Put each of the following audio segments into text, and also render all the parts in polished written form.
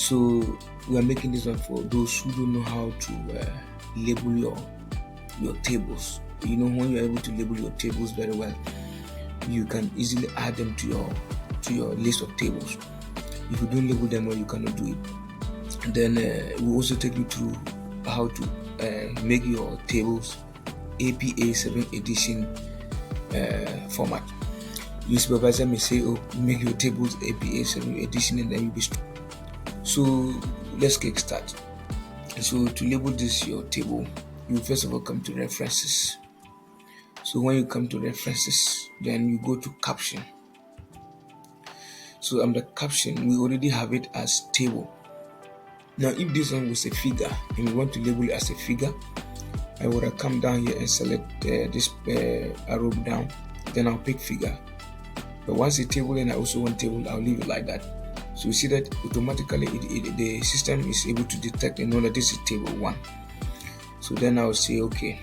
So we are making this one for those who don't know how to label your tables. When you're able to label your tables very well, you can easily add them to your list of tables. If you don't label them well, you cannot do it. And then we'll also take you through how to make your tables APA 7 edition format. Your supervisor may say, "Oh, make your tables APA 7 edition," and then you'll be stuck. So let's kick start. So to label this your table, you first of all come to references. So when you come to references, then you go to caption. So under caption, we already have it as table. Now, if this one was a figure and we want to label it as a figure, I would have come down here and select this arrow down. Then I'll pick figure. But once a table and I also want table, I'll leave it like that. So you see that automatically the system is able to detect and know that this is table 1. So then I'll say okay.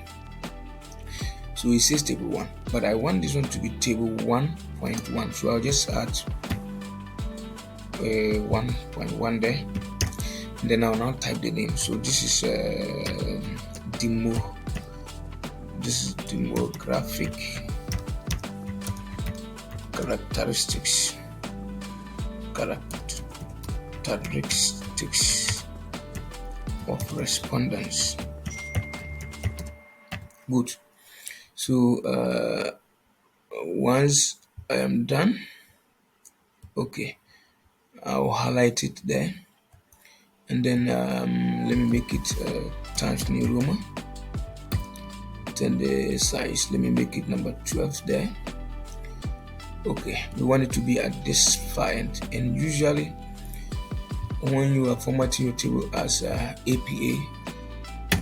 So it says table 1, but I want this one to be table 1.1. So I'll just add 1.1 there. And then I'll now type the name. So this is demographic characteristics of respondents. Good. So once I am done, okay, I'll highlight it there, and then let me make it Times New Roman. Then the size, let me make it number 12 there. Okay, we want it to be at this far end, and usually when you are formatting your table as APA,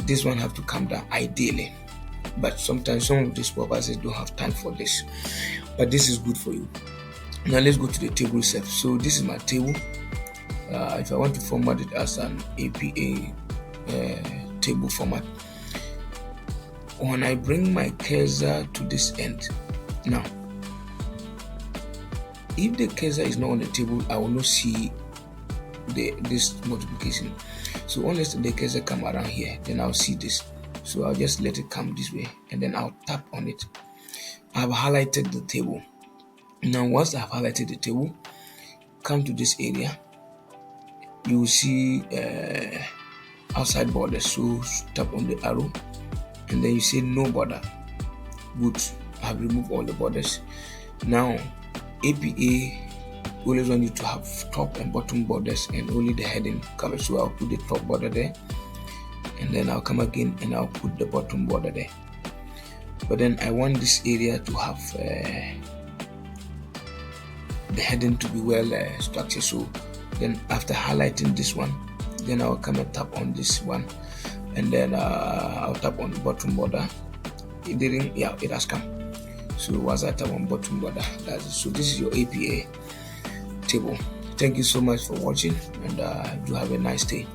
this one have to come down ideally, but sometimes some of the supervisors don't have time for this, but this is good for you. Now let's go to the table itself. So this is my table. If I want to format it as an APA table format, when I bring my cursor to this end, now if the cursor is not on the table, I will not see this multiplication. So unless the cursor come around here, then I'll see this. So I'll just let it come this way, and then I'll tap on it. I've highlighted the table. Now once I've highlighted the table, come to this area, you will see outside borders. So tap on the arrow, and then you say no border. Good. I've removed all the borders. Now APA always want you to have top and bottom borders and only the heading covered. So I'll put the top border there, and then I'll come again and I'll put the bottom border there. But then I want this area to have the heading to be well structured. So then after highlighting this one, then I'll come and tap on this one, and then I'll tap on the bottom border. It didn't, yeah, it has come. So once I tap on bottom border, that's it. So this is your APA table. Thank you so much for watching, and do have a nice day.